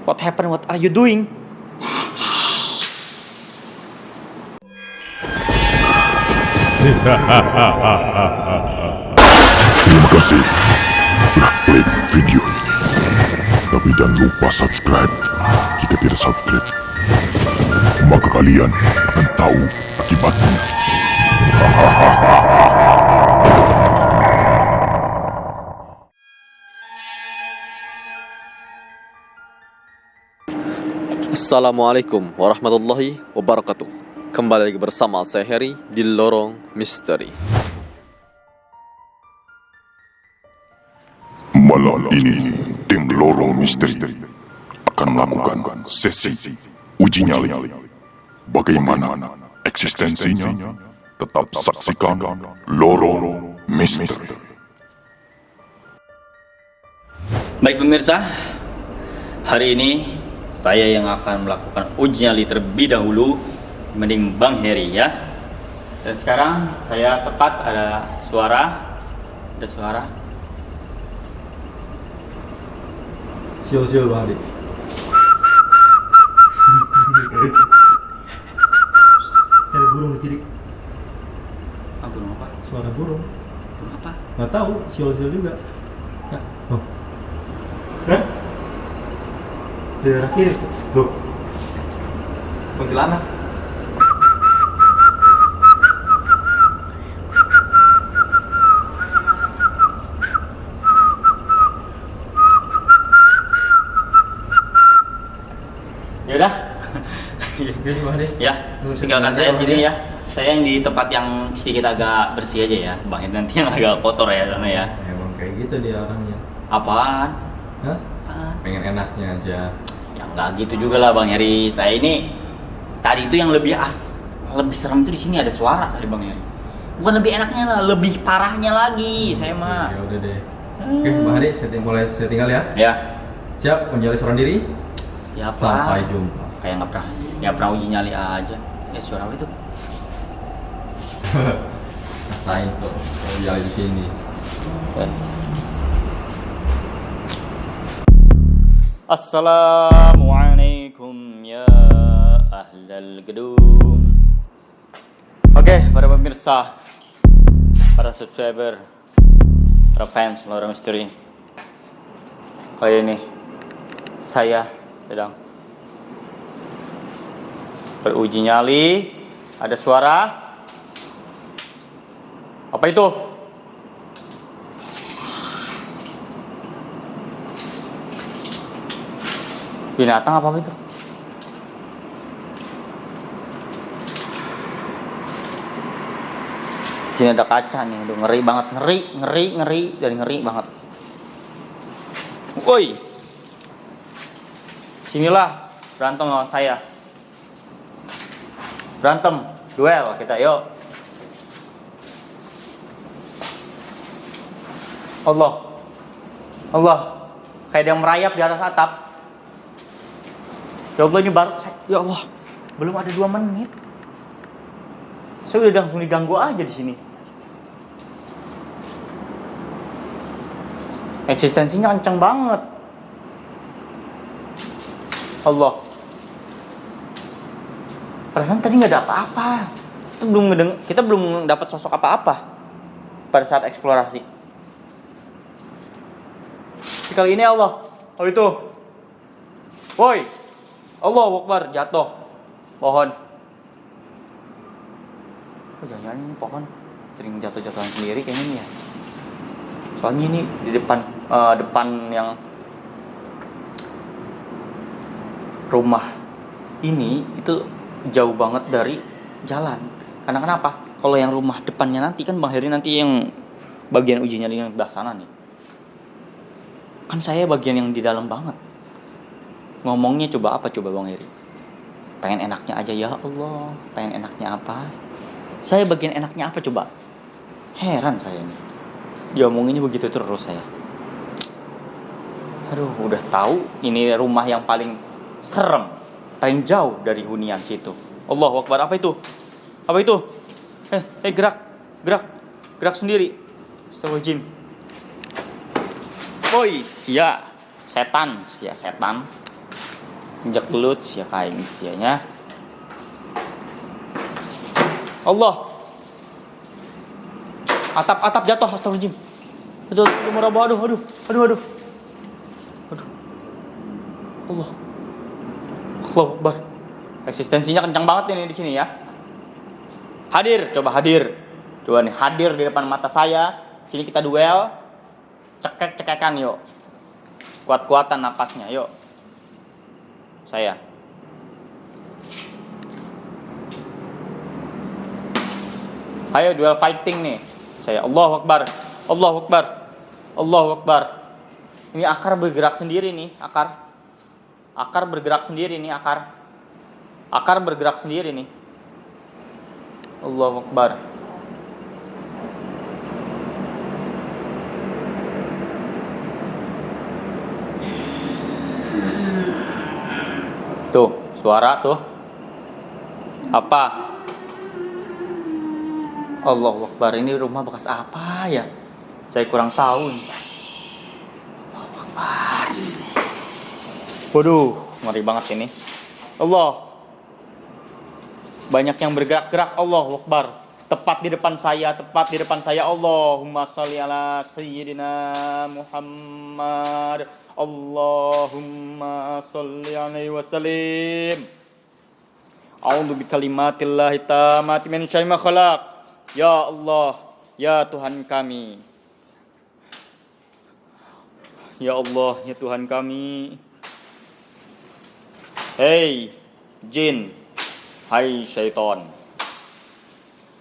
What happened? What are you doing? Terima kasih sudah klik video ini. Tapi jangan lupa subscribe. Jika tidak subscribe, maka kalian akan tahu akibatnya. Assalamualaikum warahmatullahi wabarakatuh. Kembali lagi bersama saya Heri di Lorong Misteri. Malam ini, tim Lorong Misteri akan melakukan sesi uji nyali. Bagaimana eksistensinya? Tetap saksikan Lorong Misteri. Baik pemirsa, hari ini saya yang akan melakukan uji nyali terlebih dahulu, mending Bang Heri ya. Dan sekarang saya tepat ada suara. Siul-siul Bang Adi. Ada burung di kiri. Apa apa? Suara burung. Apa? Nggak tahu, siul-siul juga. Ya. Oh. Kan? Di daerah kiri tuh. Tuh. Kuntilanak. Ya udah. Gini Bang Adi. Ya, tinggalkan saya di sini ya. Saya yang di tempat yang sedikit agak bersih aja ya, Bang Heri nanti yang agak kotor ya sana ya. Emang kayak gitu dia orangnya. Apaan? Hah? Apaan? Pengen enaknya aja. Ya nggak gitu juga lah Bang Heri. Saya ini tadi itu yang lebih serem itu di sini ada suara tadi Bang Heri. Bukan lebih enaknya lah, lebih parahnya lagi saya mah. Ya udah deh. Oke, Bang Adi, saya tinggal ya. Ya. Siap, menjalani seorang diri. Siapa? Sampai jumpa. Kayak nggak pernah uji nyali aja. Ya suara apa itu? Rasain tuh, kalau jalan di sini. Assalamualaikum ya ahlal gedung. Oke, para pemirsa, para subscriber, para fans Lorong Misteri. Kali ini saya sedang beruji nyali. Ada suara. Apa itu? Binatang apa itu? Sini ada kaca nih, udah ngeri banget, ngeri banget. Woi, sinilah berantem lawan saya. Berantem, duel kita, yuk. Allah, kayak ada yang merayap di atas atap. Ya Allah, ini baru, ya Allah, belum ada 2 menit. Saya udah langsung diganggu aja di sini. Eksistensinya kenceng banget. Allah. Perasaan tadi nggak ada apa-apa. Kita belum dapat sosok apa-apa pada saat eksplorasi. Kali ini Allah. Oh itu. Woi. Allahu Akbar, jatuh. Pohon. Oh jangan ini pohon sering jatuh-jatuhan sendiri kayaknya ini ya. Soalnya ini di depan yang rumah ini itu jauh banget dari jalan. Karena kenapa? Kalau yang rumah depannya nanti kan Bang Heri nanti yang bagian uji nyali yang sebelah sana nih. Kan saya bagian yang di dalam banget. Ngomongnya coba apa coba Bang Heri? Pengen enaknya aja ya Allah. Pengen enaknya apa? Saya bagian enaknya apa coba? Heran saya ini. Diomonginnya begitu terus saya. Aduh, udah tahu ini rumah yang paling serem, paling jauh dari hunian situ. Allahu Akbar, apa itu? Apa itu? Gerak sendiri. Astagfirullahaladzim. Boy, setan. injak gelut sia kain sianya. Allah. Atap jatuh, astagfirullahaladzim. Aduh. Allah. Allahu Akbar. Eksistensinya kencang banget ini di sini ya. Hadir. Coba nih, hadir di depan mata saya. Sini kita duel. Cekekan yuk. Kuat-kuatan napasnya, yuk. Saya. Ayo duel fighting nih. Saya. Allahu Akbar. Ini akar bergerak sendiri nih, Akar bergerak sendiri nih. Allahu Akbar. Tuh, suara tuh. Apa? Allahu Akbar, ini rumah bekas apa ya? Saya kurang tahu nih. Allahu Akbar. Waduh, ngeri banget ini. Allah. Banyak yang bergerak-gerak. Allahu Akbar. Tepat di depan saya. Allahumma sholli ala sayyidina Muhammad. Allahumma sholli alaihi wasallim. A'udzu bikalimatillahi tammati min syarri ma khalaq. Ya Allah, ya Tuhan kami. Ya Allah, ya Tuhan kami. Hei jin, hai syaitan.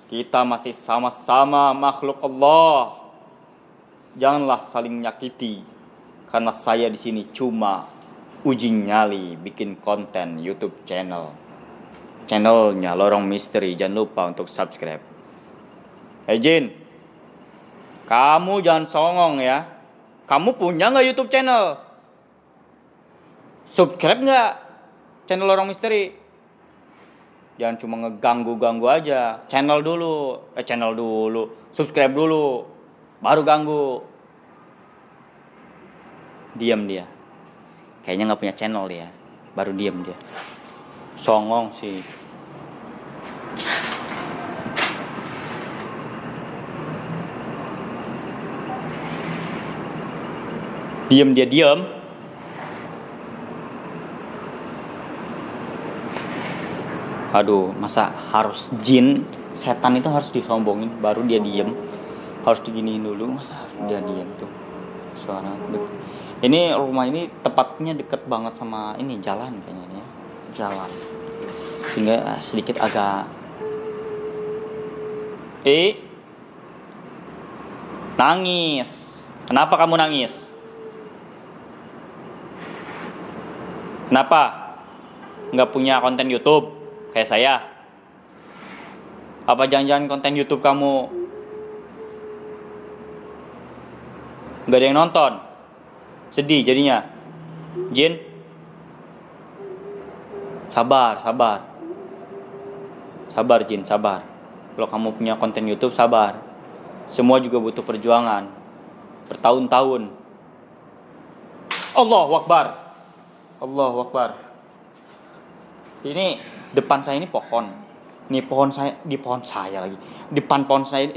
Kita masih sama-sama makhluk Allah. Janganlah saling nyakiti. Karena saya di sini cuma uji nyali bikin konten YouTube channel. Channelnya Lorong Misteri. Jangan lupa untuk subscribe. Hei Jin, kamu jangan songong ya. Kamu punya nggak YouTube channel? Subscribe nggak channel Lorong Misteri? Jangan cuma ngeganggu aja. Channel dulu, subscribe dulu, baru ganggu. Diam dia. Kayaknya nggak punya channel dia, baru diam dia. Songong sih. Diam. Aduh, masa harus jin, setan itu harus disombongin baru dia diem. Harus diginiin dulu, masa harus dia diem tuh. Suara ini rumah ini tepatnya deket banget sama ini jalan kayaknya ya. Jalan. Sehingga sedikit agak nangis. Kenapa kamu nangis? Kenapa? Nggak punya konten YouTube kayak saya? Apa jangan-jangan konten YouTube kamu nggak ada yang nonton? Sedih jadinya. Jin, sabar Jin, sabar. Kalau kamu punya konten YouTube, sabar. Semua juga butuh perjuangan bertahun-tahun. Allahu Akbar. Ini depan saya ini pohon. Ini pohon saya, di pohon saya lagi. Depan pohon saya.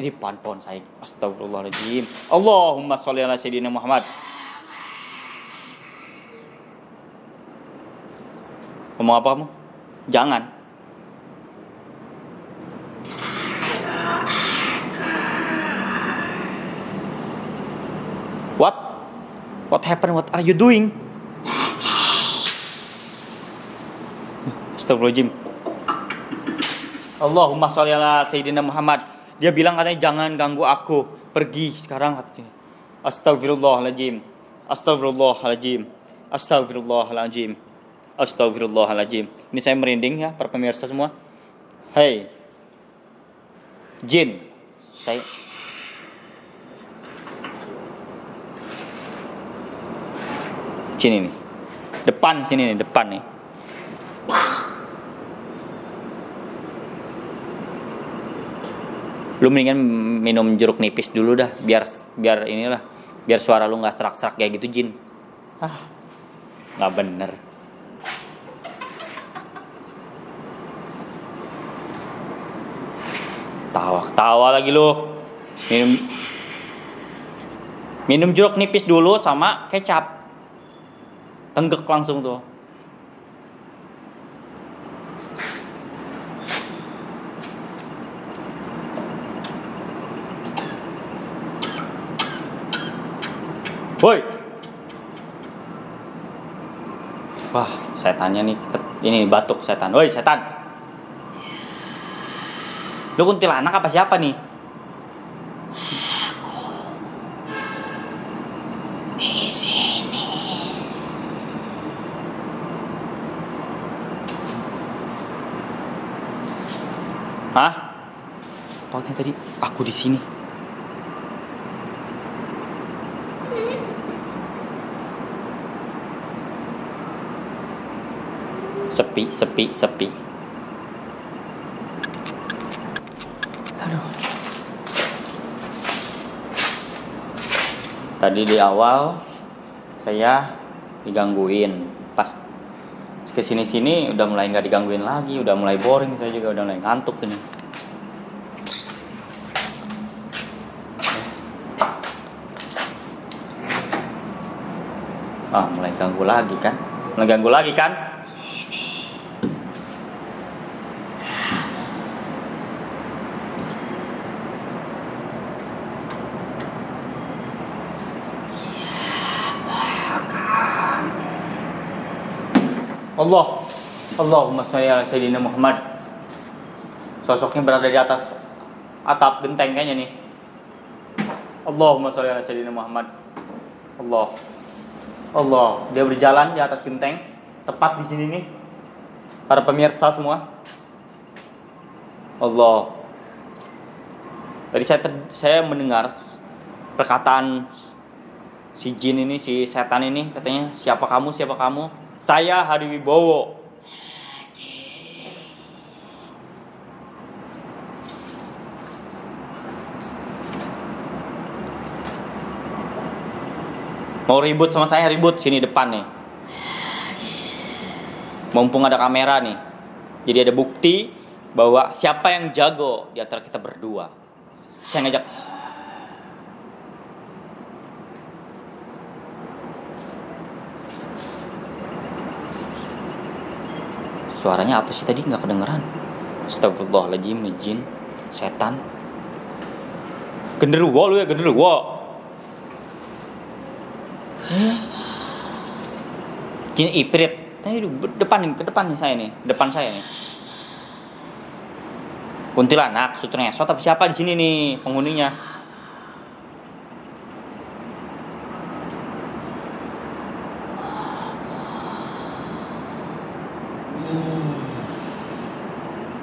Astagfirullahaladzim. Allahumma sholli ala sayyidina Muhammad. Ngomong apa kamu? Jangan. What happened? What are you doing? Astagfirullahaladzim. Allahumma sholli ala sayyidina Muhammad. Dia bilang katanya jangan ganggu aku. Pergi sekarang katanya. Astagfirullahaladzim. Ini saya merinding ya para pemirsa semua. Hei jin, saya sini nih. Depan nih. Lu mendingan minum jeruk nipis dulu dah, biar suara lu nggak serak-serak kayak gitu jin. Nggak bener. Tawa lagi lu. Minum jeruk nipis dulu sama kecap. Tenggek langsung tuh. Woi. Wah, setannya nih. Ini batuk setan. Woi, setan. Lu kuntilanak apa siapa nih? Di sini. Hah? Pautnya tadi aku di sini. Sepi. Aduh. Tadi di awal saya digangguin, pas kesini-sini udah mulai nggak digangguin lagi, udah mulai boring, saya juga udah mulai ngantuk ini. Mulai ganggu lagi kan? Mulai ganggu lagi kan? Allahumma sholli ala sayyidina Muhammad. Sosoknya berada di atas atap genteng kayaknya nih. Allahumma sholli ala sayyidina Muhammad. Allah, dia berjalan di atas genteng, tepat di sini nih. Para pemirsa semua. Allah. Tadi saya mendengar perkataan si jin ini, si setan ini, katanya, siapa kamu? Saya Hadi Wibowo. Mau ribut sama saya, ribut sini depan nih. Mumpung ada kamera nih. Jadi ada bukti bahwa siapa yang jago di antara kita berdua. Saya ngajak. Suaranya apa sih tadi, nggak kedengeran? Astagfirullahaladzim, jin, setan. Genderuwo lu ya, genderuwo. Jin iprit. Ke depan nih saya nih, depan saya nih. Kuntilanak, sutresot, tapi siapa di sini nih penghuninya?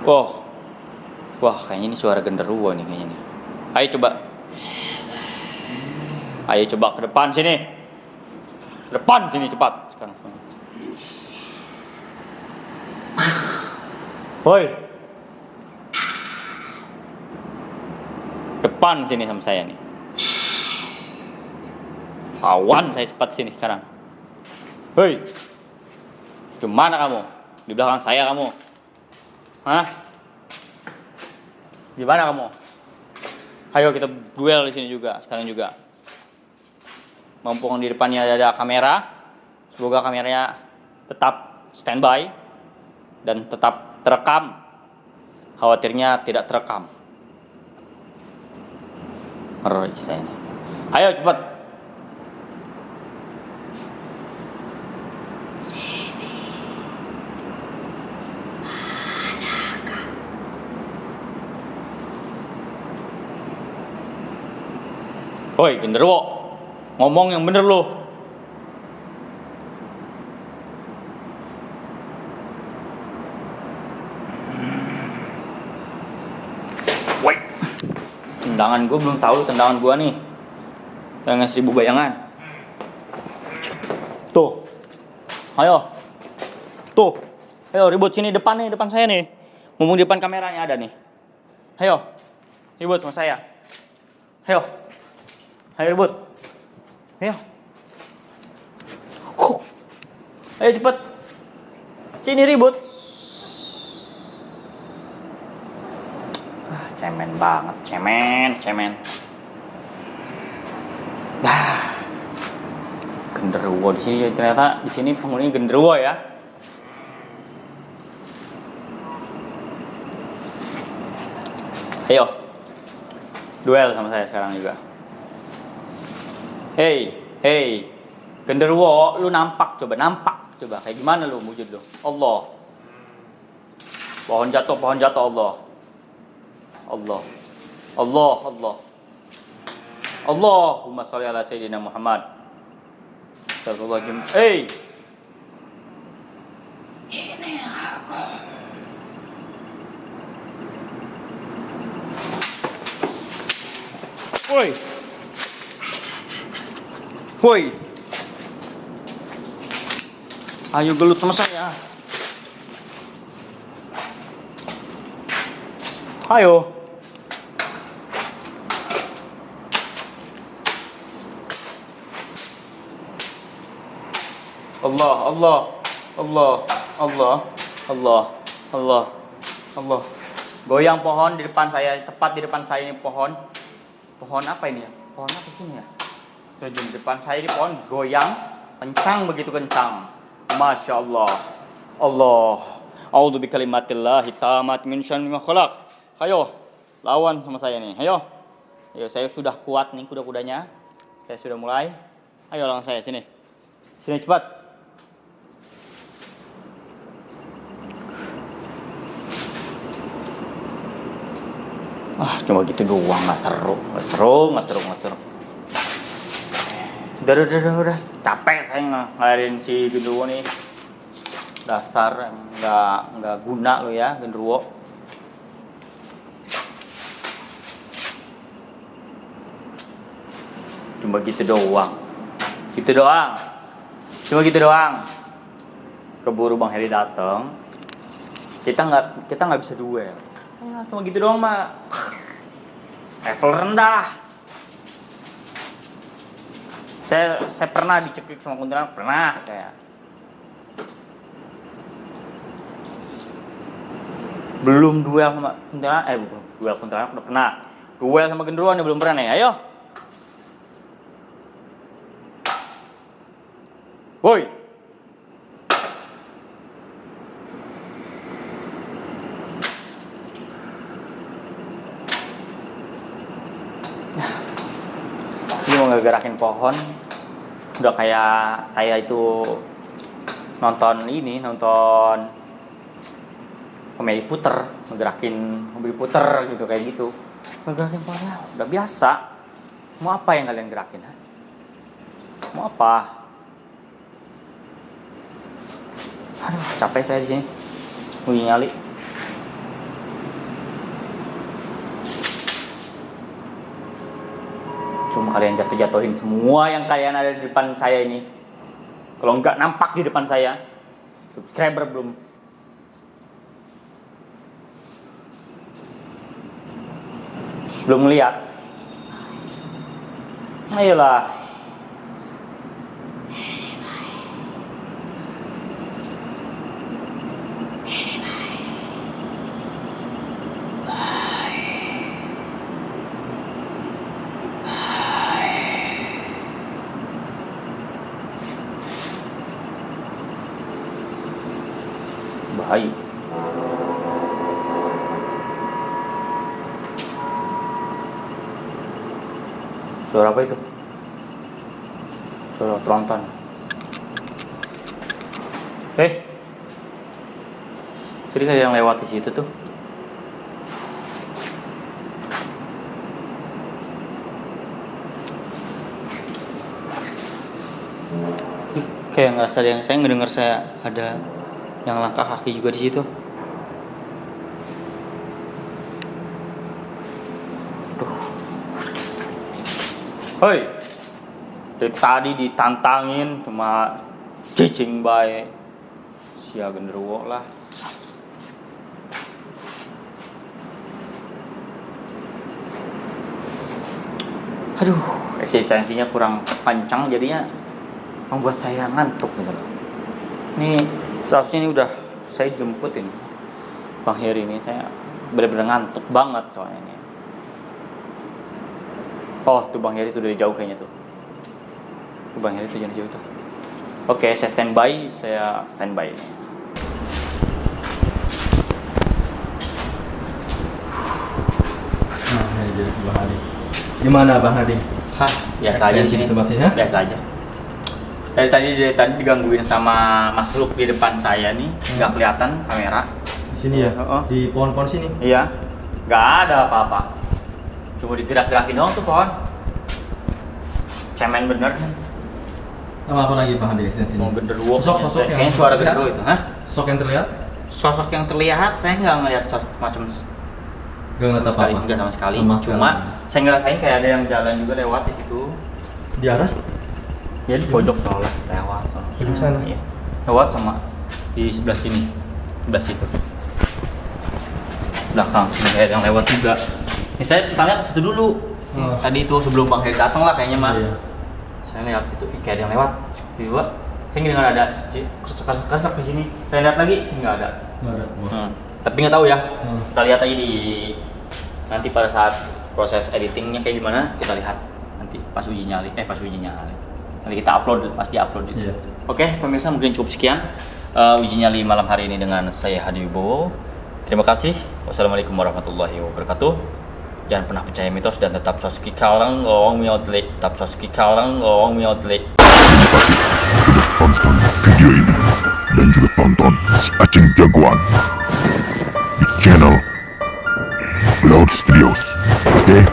Wah, kayaknya ini suara genderuwo nih kayaknya nih. Ayo coba ke depan sini. Ke depan sini cepat sekarang. Woi. Depan sini sama saya nih. Lawan saya cepat sini sekarang. Hei. Kemana kamu? Di belakang saya kamu. Hah? Di mana kamu? Ayo kita duel di sini juga, sekarang juga. Mumpung di depannya ada kamera, semoga kameranya tetap standby dan tetap terekam. Khawatirnya tidak terekam. Roy saya ini. Ayo cepat. Woi, genderuwo, ngomong yang bener lu. Woi, tendangan gue belum tahu tendangan gue nih. Tendangan 1000 bayangan. Tuh, ayo, tuh, ayo ribut sini depan nih, depan saya nih. Mumpung di depan kameranya ada nih. Ayo, ribut sama saya. Ayo. Ayo ribut. Ayo. Ayo cepet. Sini ribut. cemen banget, cemen. Dah. Genderuwo di sini ternyata di sini penghuninya genderuwo ya. Ayo. Duel sama saya sekarang juga. Hey. Genderuwo, lu nampak coba kayak gimana lu wujud lu? Allah. Pohon jatuh Allah. Allahumma sholli ala sayyidina Muhammad. Astagfirullahaladzim. Hey. Ini aku. Woi. Ayo gelut sama saya. Ayo. Allah. Goyang pohon di depan saya, tepat di depan saya ini pohon. Pohon apa ini ya? Pohon apa sih ini ya? Sudah di depan saya di pohon goyang kencang, begitu kencang. Masya Allah. A'udzu bikalimatillahi tammati min syarri ma khalaq. Ayo, lawan sama saya nih. Ayo, saya sudah kuat nih kuda-kudanya. Saya sudah mulai. Ayo lawan saya sini. Sini cepat. Cuma gitu doang, nggak seru. Udah. Capek saya ngelarin si genderuwo nih. Dasar nggak guna lo ya genderuwo. Cuma gitu doang. Keburu Bang Heri datang. Kita nggak bisa duel. Ya, cuma gitu doang mah. Level rendah. Saya pernah dicekik sama kuntilanak, pernah saya. Belum duel sama kuntilanak, duel kuntilanak udah pernah. Duel sama genderuwo nih belum pernah nih. Ayo. Woi. Ini mau ngegerakin pohon. Udah kayak saya itu nonton komedi puter, ngegerakin mobil puter gitu kayak gitu. Ngegerakin pohonnya udah biasa. Mau apa yang kalian gerakin? Ha? Mau apa? Aduh, capek saya di sini. Bunyi nyali. Cuma kalian jatuhin semua yang kalian ada di depan saya ini. Kalau enggak nampak di depan saya. Subscriber belum. Belum lihat. Ayolah. Bahaya. Suara apa itu? Suara tronton. Tadi ada yang lewat di situ tuh. Kayak nggak ada yang saya ngedengar saya ada yang langkah kaki juga di situ. Hoi, dari tadi ditantangin cuma cicing bae, sia genderuwo lah. Aduh, eksistensinya kurang kencang jadinya membuat saya ngantuk gitu loh. Ini seharusnya ini udah saya jemput ini Bang Heri ini, saya benar-benar ngantuk banget soalnya ini. Oh, tuh Bang Heri tuh dari jauh kayaknya tuh. Tuh Bang Heri tuh dari jauh tuh. Oke, saya standby. Nah, ini jadi Bang Hadi. Gimana Bang Hadi? Hah, biasa aja di sini. Itu masih ya? Biasa aja. Dari tadi digangguin sama makhluk di depan saya nih, nggak kelihatan kamera. Di sini ya? Heeh. Di pohon-pohon sini. Iya, nggak ada apa-apa. Cuma digerak-gerakin doang tuh pohon. Cemen bener. Sama apa lagi Bang Hadi ekstensi? Mau genderuwo. Sosok yang kayaknya suara terlihat? genderuwo itu, hah? Sosok yang terlihat? Sosok yang terlihat saya nggak ngeliat sosok macam Gak ngeliat sekali, apa-apa? nggak sama sekali. Sama Cuma saya ngerasain kayak ada yang jalan juga lewat di situ. Di arah? Ya di pojok soalnya lewat. Pojok sana? Iya. Lewat sama di sebelah sini, sebelah situ. Belakang ada yang lewat juga. Ini saya tanya ke situ dulu. Oh. Tadi itu sebelum Bang Heri datang lah kayaknya mah. Iya. Saya lihat itu kayak ada yang lewat. Tiba saya nggak ada kesek di sini. Saya lihat lagi nggak ada. Nggak ada. Wah. Tapi nggak tahu ya. Hmm. Kita lihat aja di nanti pada saat proses editingnya kayak gimana kita lihat nanti pas uji nyali. Nanti kita upload pas di-upload itu. Iya. Oke, pemirsa mungkin cukup sekian uji nyali malam hari ini dengan saya Hadi Wibowo. Terima kasih. Wassalamualaikum warahmatullahi wabarakatuh. Jangan pernah percaya mitos dan tetap soski kalang ngomong miotlik. Terima kasih sudah tonton video ini dan juga tonton si Aceng Jagoan di channel Cloud Studios. Oke?